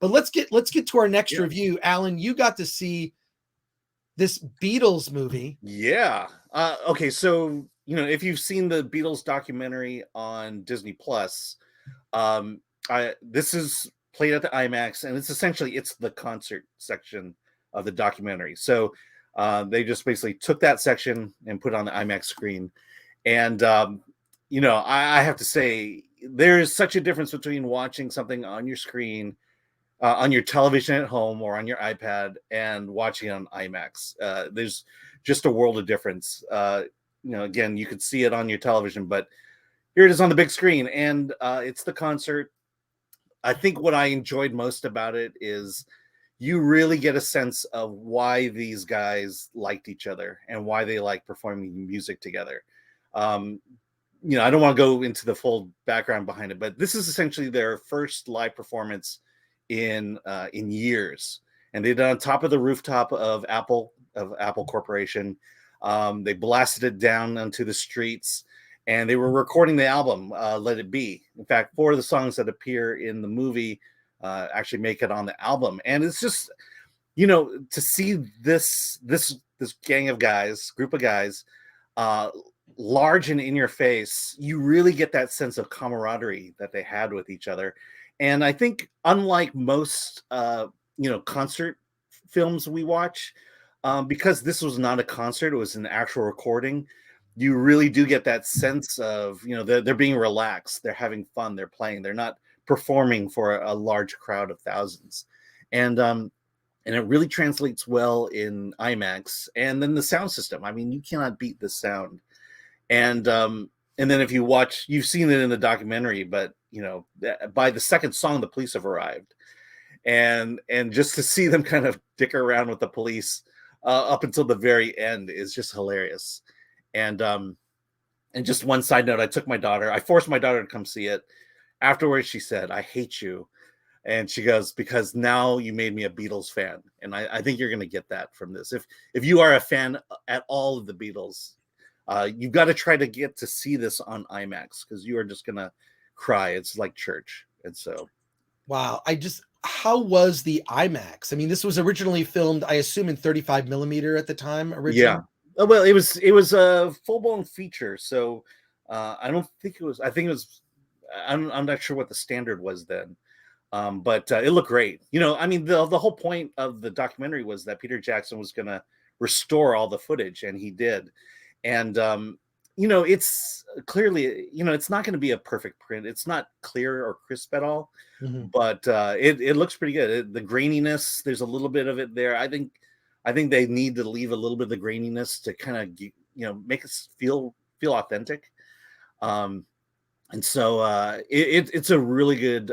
But let's get to our next review. Alan, you got to see this Beatles movie. Yeah. Okay. So, if you've seen the Beatles documentary on Disney Plus, this is played at the IMAX, and it's the concert section of the documentary. So they just basically took that section and put it on the IMAX screen. And, I have to say, there's such a difference between watching something on your screen, on your television at home or on your iPad, and watching it on IMAX. There's just a world of difference. Again, you could see it on your television, but here it is on the big screen, and it's the concert. I think what I enjoyed most about it is you really get a sense of why these guys liked each other and why they like performing music together. I don't want to go into the full background behind it, but this is essentially their first live performance in years, and they did it on top of the rooftop of Apple Corporation. They blasted it down onto the streets, and they were recording the album Let It Be. In fact, 4 of the songs that appear in the movie actually make it on the album. And it's just, to see this gang of guys, group of guys, large and in your face, you really get that sense of camaraderie that they had with each other. And I think, unlike most concert films we watch, because this was not a concert, it was an actual recording, you really do get that sense of, they're being relaxed, they're having fun, they're playing, they're not performing for a large crowd of thousands. And it really translates well in IMAX. And then the sound system, I mean, you cannot beat the sound. And then if you watch, you've seen it in the documentary, but by the second song, the police have arrived. And just to see them kind of dick around with the police up until the very end is just hilarious. And just one side note, I forced my daughter to come see it. Afterwards, she said, "I hate you." And she goes, "Because now you made me a Beatles fan." And I think you're going to get that from this. If you are a fan at all of the Beatles, you've got to try to get to see this on IMAX, because you are just going to cry. It's like church. And so. Wow. How was the IMAX? I mean, this was originally filmed, I assume, in 35 millimeter at the time originally. Yeah. Well, it was a full-blown feature. So I don't think it was, I think it was, I'm not sure what the standard was then. But it looked great. I mean, the whole point of the documentary was that Peter Jackson was going to restore all the footage, and he did. And, it's clearly, it's not going to be a perfect print. It's not clear or crisp at all, but it looks pretty good. The graininess, there's a little bit of it there. I think they need to leave a little bit of the graininess to kind of, make us feel authentic. And so it's a really good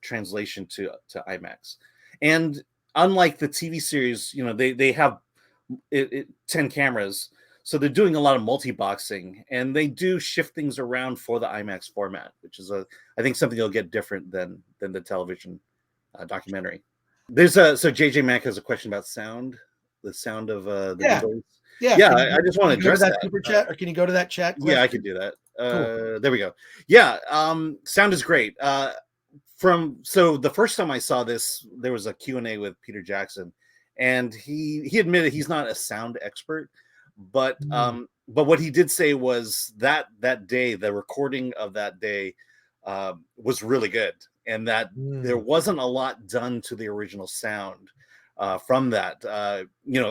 translation to IMAX. And unlike the TV series, they have 10 cameras. So they're doing a lot of multi-boxing, and they do shift things around for the IMAX format, which is I think something you'll get different than the television documentary. So JJ Mack has a question about sound, the sound of the Beatles. Yeah. I just want to address that. Super chat, or can you go to that chat? Yeah, I can do that. Cool. There we go. Yeah, sound is great. So the first time I saw this, there was a Q&A with Peter Jackson, and he admitted he's not a sound expert, but what he did say was that day, the recording of that day was really good, and that there wasn't a lot done to the original sound from that.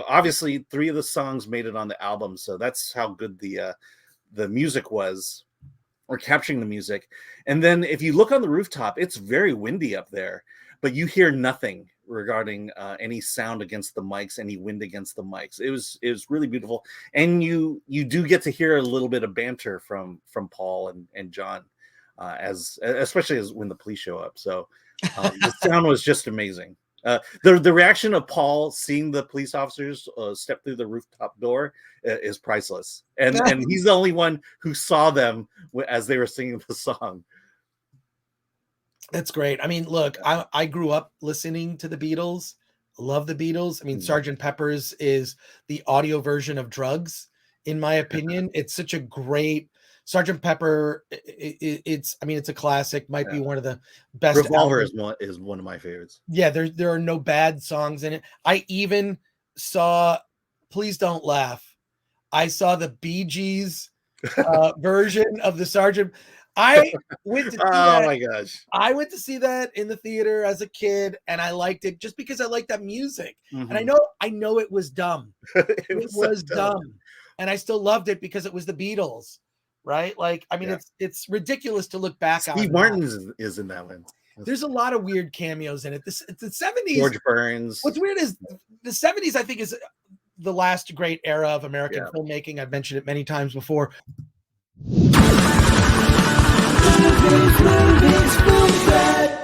Obviously 3 of the songs made it on the album, so that's how good the music was, or capturing the music. And then if you look on the rooftop, it's very windy up there, but you hear nothing regarding any sound against the mics, any wind against the mics. It was really beautiful. And you do get to hear a little bit of banter from Paul and John, especially when the police show up. So the sound was just amazing. The reaction of Paul seeing the police officers step through the rooftop door is priceless. And he's the only one who saw them as they were singing the song. That's great. I mean, look, I grew up listening to the Beatles. Love the Beatles. I mean, Sgt. Pepper's is the audio version of Drugs, in my opinion. It's such a great Sergeant Pepper, it's a classic. Might be one of the best. Revolver albums. is one of my favorites. Yeah, there are no bad songs in it. I even saw, please don't laugh, I saw the Bee Gees version of the Sergeant. I went to see oh my gosh. I went to see that in the theater as a kid, and I liked it just because I liked that music. And I know it was dumb. it was dumb. And I still loved it because it was the Beatles, right? Like, I mean, it's ridiculous to look back on. Steve Martin is in that one. There's a lot of weird cameos in it. The 70s. George Burns. What's weird is the 70s, I think, is the last great era of American filmmaking. I've mentioned it many times before. Movies, film,